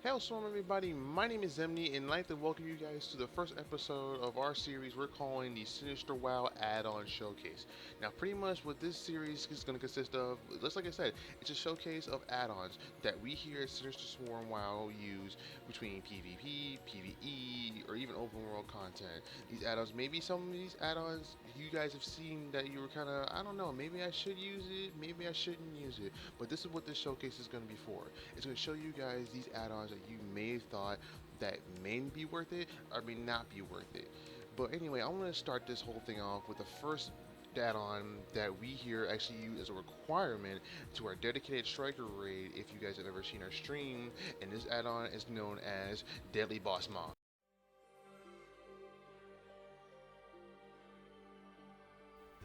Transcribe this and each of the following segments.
Hail Storm, everybody. My name is Zemni, and I'd like to welcome you guys to the first episode of our series we're calling the Sinister WoW Add-on Showcase. Now, pretty much what this series is going to consist of, just like I said, it's a showcase of add-ons that we here at Sinister Swarm WoW use between PvP, PvE, or even open world content. These add-ons, maybe some of these add-ons you guys have seen that you were kind of, I don't know, maybe I should use it, maybe I shouldn't use it. But this is what this showcase is going to be for. It's going to show you guys these add-ons that you may have thought that may be worth it or may not be worth it. But anyway, I'm going to start this whole thing off with the first add-on that we here actually use as a requirement to our dedicated striker raid if you guys have ever seen our stream, and this add-on is known as Deadly Boss Mod.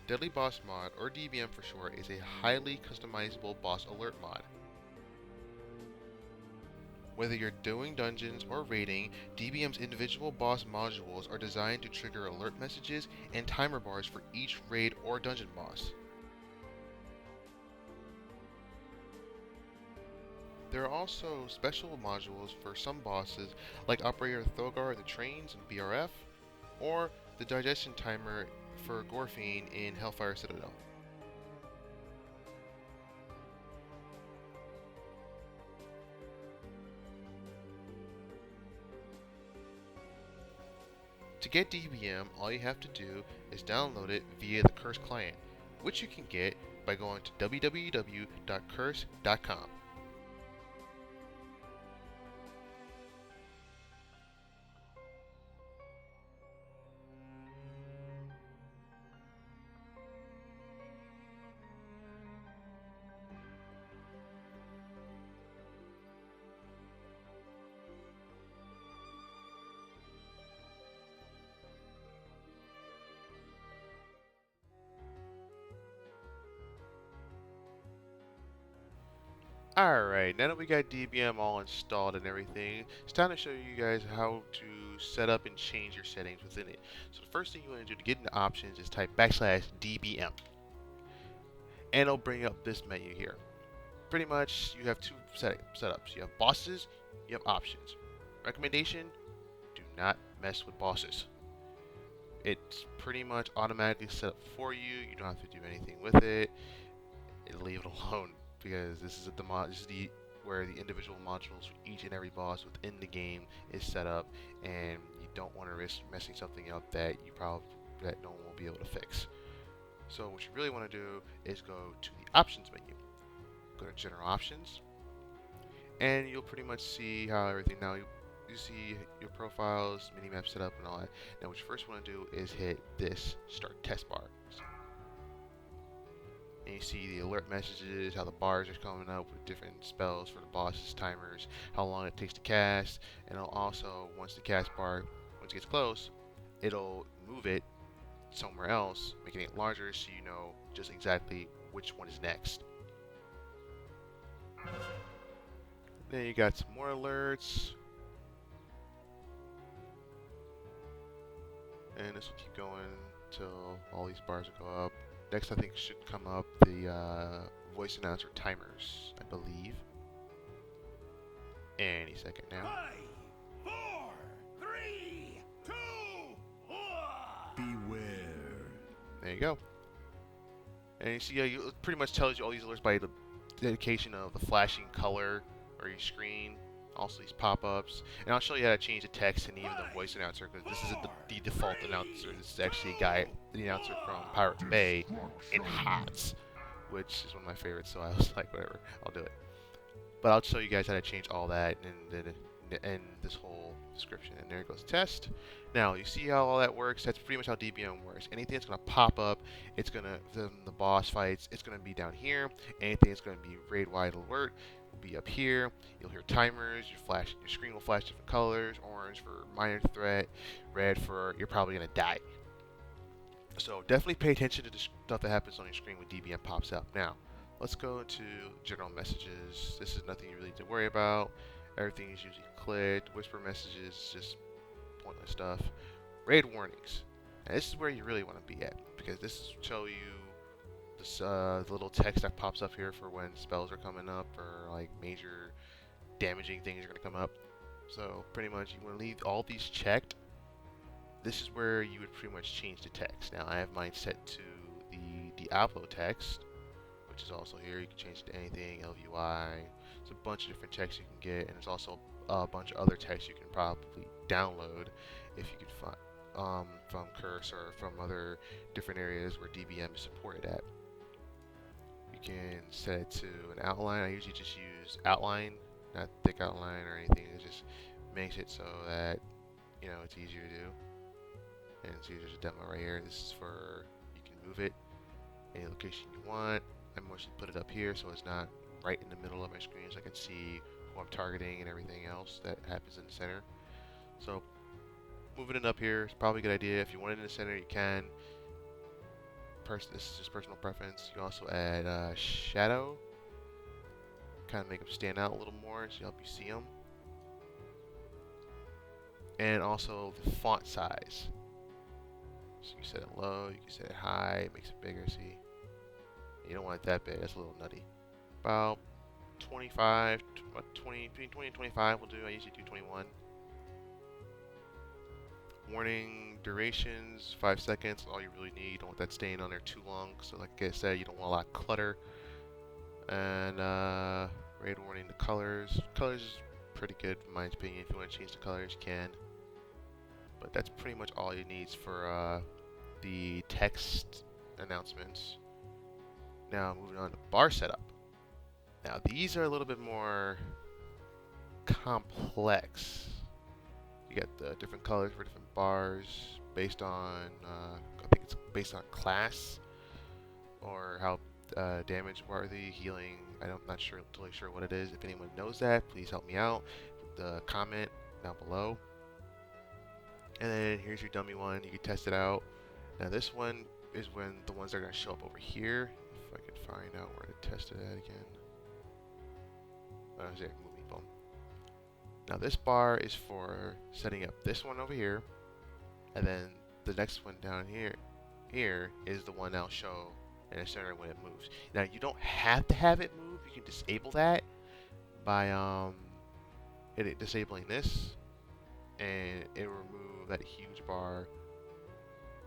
Deadly Boss Mod, or DBM for short, is a highly customizable boss alert mod. Whether you're doing dungeons or raiding, DBM's individual boss modules are designed to trigger alert messages and timer bars for each raid or dungeon boss. There are also special modules for some bosses, like Operator Thogar in the Trains in BRF, or the digestion timer for Gorfine in Hellfire Citadel. To get DBM, all you have to do is download it via the Curse client, which you can get by going to www.curse.com. Alright, now that we got DBM all installed and everything, it's time to show you guys how to set up and change your settings within it. So the first thing you want to do to get into options is type \DBM, and it'll bring up this menu here. Pretty much you have two setups. You have bosses, you have options. Recommendation, do not mess with bosses. It's pretty much automatically set up for you. You don't have to do anything with it. Leave it alone, because this is where the individual modules for each and every boss within the game is set up, and you don't want to risk messing something up that no one will be able to fix. So what you really want to do is go to the options menu, go to general options, and you'll pretty much see how everything now you see your profiles, minimap setup, and all that. Now what you first want to do is hit this start test bar. And you see the alert messages, how the bars are coming up with different spells for the bosses, timers, how long it takes to cast, and it'll also, once it gets close, it'll move it somewhere else, making it larger so you know just exactly which one is next. Then you got some more alerts, and this will keep going until all these bars will go up. Next, I think should come up the voice announcer timers, I believe. Any second now. 5, 4, 3, 2, 1. Beware. There you go. And you see, it pretty much tells you all these alerts by the dedication of the flashing color or your screen. Also these pop-ups, and I'll show you how to change the text and even the voice announcer, because this isn't the default announcer. This is actually the announcer from Pirate Bay in HOTS, which is one of my favorites. So I was like, whatever, I'll do it. But I'll show you guys how to change all that and this whole description. And there goes test. Now you see how all that works. That's pretty much how DBM works. Anything that's gonna pop up, it's gonna the boss fights. It's gonna be down here. Anything that's gonna be raid wide alert will be up here. You'll hear timers. Your screen will flash different colors. Orange for minor threat. Red for you're probably gonna die. So definitely pay attention to the stuff that happens on your screen when DBM pops up. Now let's go into general messages. This is nothing you really need to worry about. Everything is usually clicked. Whisper messages, just pointless stuff. Raid warnings. Now this is where you really want to be at, because this will show you this the little text that pops up here for when spells are coming up or like major damaging things are going to come up. So pretty much you want to leave all these checked. This is where you would pretty much change the text. Now I have mine set to the Diablo text, which is also here. You can change it to anything, LVY. It's a bunch of different texts you can get, and there's also a bunch of other texts you can probably download if you can find from Curse or from other different areas where DBM is supported at. You can set it to an outline. I usually just use outline, not thick outline or anything. It just makes it so that it's easier to do. And see, there's a demo right here. This is for, you can move it any location you want. I mostly put it up here so it's not right in the middle of my screen, so I can see who I'm targeting and everything else that happens in the center. So moving it up here is probably a good idea. If you want it in the center, you can. This is just personal preference. You can also add shadow, kind of make them stand out a little more so help you see them. And also the font size. So you can set it low, you can set it high, it makes it bigger, see? You don't want it that big, that's a little nutty. About 25, between 20 and 25 will do. I usually do 21. Warning durations, 5 seconds, all you really need. You don't want that staying on there too long. So like I said, you don't want a lot of clutter. And raid warning, the colors. Colors is pretty good in my opinion. If you want to change the colors, you can. But that's pretty much all you need for the text announcements. Now moving on to bar setup. Now these are a little bit more complex. You get the different colors for different bars based on, I think it's based on class or how damage worthy, healing. I'm not totally sure what it is. If anyone knows that, please help me out. The comment down below. And then here's your dummy one. You can test it out. Now this one is when the ones that are going to show up over here. If I can find out where to test it at again. Oh, there, movie, boom. Now this bar is for setting up this one over here, and then the next one down here is the one that'll show in the center when it moves. Now you don't have to have it move. You can disable that by disabling this, and it will remove that huge bar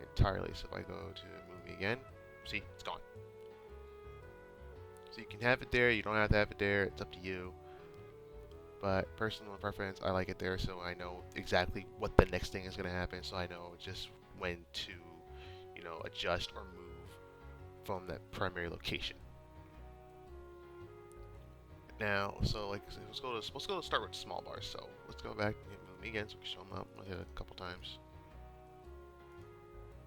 entirely. So if I go to movie again, see, it's gone. So you can have it there. You don't have to have it there. It's up to you. But personal preference, I like it there so I know exactly what the next thing is going to happen. So I know just when to, adjust or move from that primary location. Now, so let's go to start with small bars. So let's go back and move me again so we can show them up. I'll hit it a couple times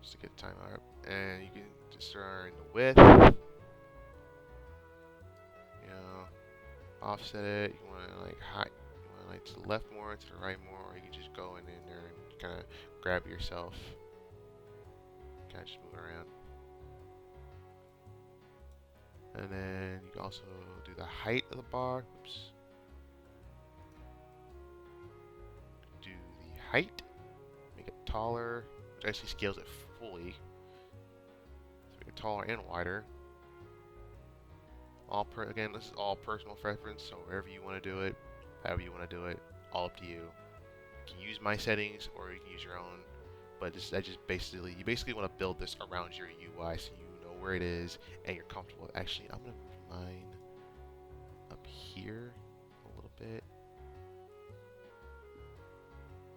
just to get time out. And you can just start in the width. Offset it. You want to you want to to the left more, to the right more, or you can just go in there and kind of grab it yourself. Kind of just move it around. And then you can also do the height of the bar. Oops. Do the height. Make it taller, which actually scales it fully. So make it taller and wider. Again, this is all personal preference, so wherever you want to do it, however you want to do it, all up to you. You can use my settings or you can use your own, but you basically want to build this around your UI so you know where it is and you're comfortable. Actually, I'm gonna move mine up here a little bit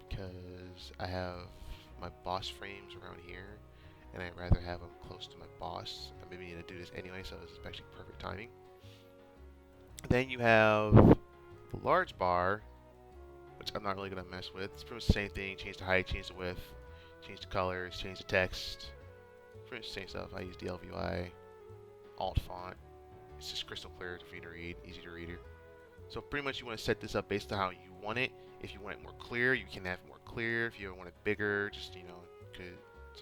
because I have my boss frames around here, and I'd rather have them close to my boss. I'm maybe gonna do this anyway, so this is actually perfect timing. Then you have the large bar, which I'm not really gonna mess with. It's pretty much the same thing. Change the height, change the width, change the colors, change the text. Pretty much the same stuff. I use the LVI alt font. It's just crystal clear for you to read, easy to read. So pretty much you want to set this up based on how you want it. If you want it more clear, you can have it more clear. If you want it bigger, just to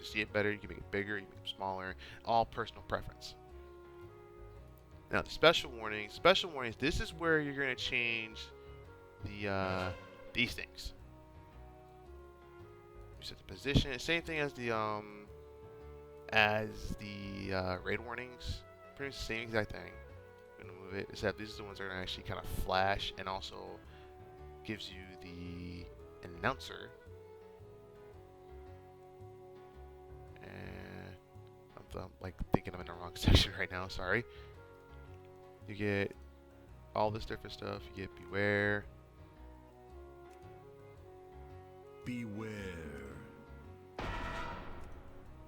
see it better, you can make it bigger, you can make it smaller. All personal preference. Now the special warnings. This is where you're going to change these things. You set the position. Same thing as the raid warnings. Pretty much the same exact thing. I'm gonna move it. Except these are the ones that are gonna actually kind of flash and also gives you the announcer. And I'm like thinking I'm in the wrong section right now. Sorry. You get all this different stuff. You get beware. Beware.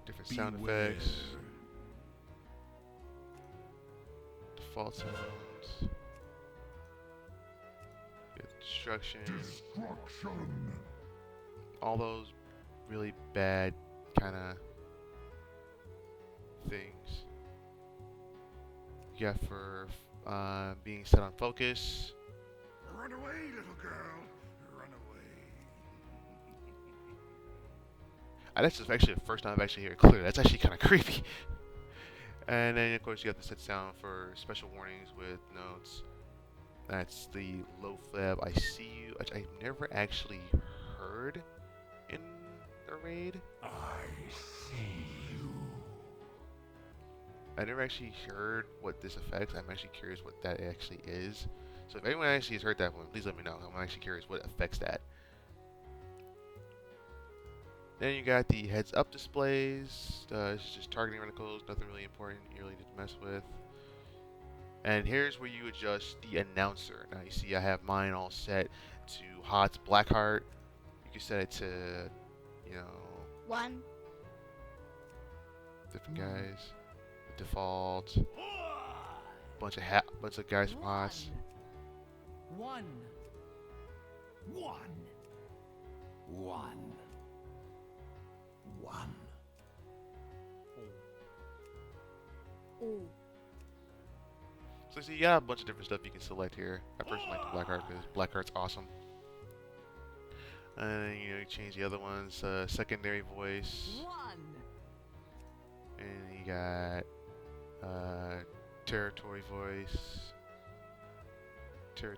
Different sound Beware. effects. Default sounds. You get destruction. Destruction. All those really bad kind of things. You got for being set on focus. Run away, little girl. Run away. That's just actually the first time I've actually heard it clear. That's actually kind of creepy. And then, of course, you got the set sound for special warnings with notes. That's the low flab I see you, which I've never actually heard in a raid. I see you. I never actually heard what this affects. I'm actually curious what that actually is. So if anyone actually has heard that one, please let me know. I'm actually curious what affects that. Then you got the heads up displays. This is just targeting reticles, nothing really important you really need to mess with. And here's where you adjust the announcer. Now you see I have mine all set to HOTS Blackheart. You can set it to, you know, 1. different guys. The default. Bunch of guys from HOTS. One. One. One. One. Ooh. So see, you got a bunch of different stuff you can select here. I personally like the Blackheart because Blackheart's awesome. And then, you know, you change the other ones. Secondary voice. One. And you got territory voice.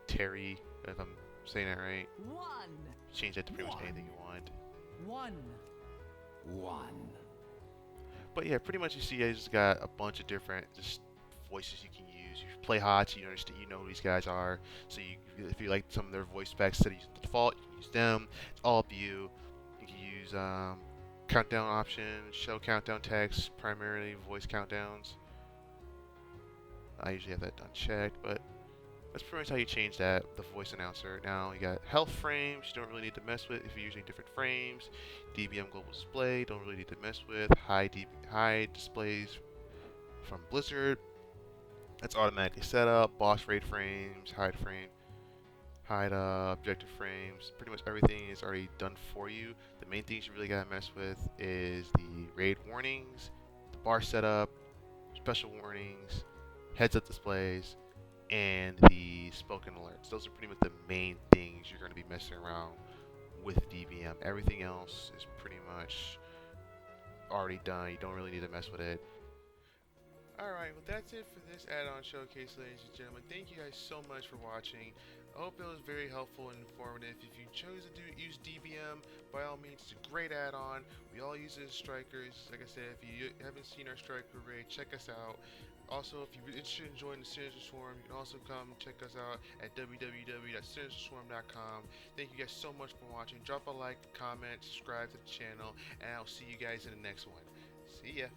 Terry, if I'm saying that right. One. Change that to pretty much anything you want. One. One. But yeah, pretty much you see I just got a bunch of different just voices you can use. You play HOTS, you understand, you know who these guys are. So if you like some of their voice specs instead of using the default, you can use them. It's all up to you. You can use countdown options, show countdown text, primarily voice countdowns. I usually have that unchecked, but that's pretty much how you change that, the voice announcer. Now you got health frames, you don't really need to mess with if you're using different frames. DBM global display, don't really need to mess with. High displays from Blizzard, that's automatically set up. Boss raid frames, hide objective frames. Pretty much everything is already done for you. The main things you really gotta mess with is the raid warnings, the bar setup, special warnings, heads up displays, and the spoken alerts. Those are pretty much the main things you're going to be messing around with DBM. Everything else is pretty much already done. You don't really need to mess with it. Alright, well that's it for this add-on showcase, ladies and gentlemen. Thank you guys so much for watching. I hope it was very helpful and informative. If you chose to use DBM, by all means, it's a great add-on. We all use it as strikers. Like I said, if you haven't seen our striker raid, check us out. Also, if you're interested in joining the Sinister Swarm, you can also come check us out at www.sinisterswarm.com. Thank you guys so much for watching. Drop a like, comment, subscribe to the channel, and I'll see you guys in the next one. See ya.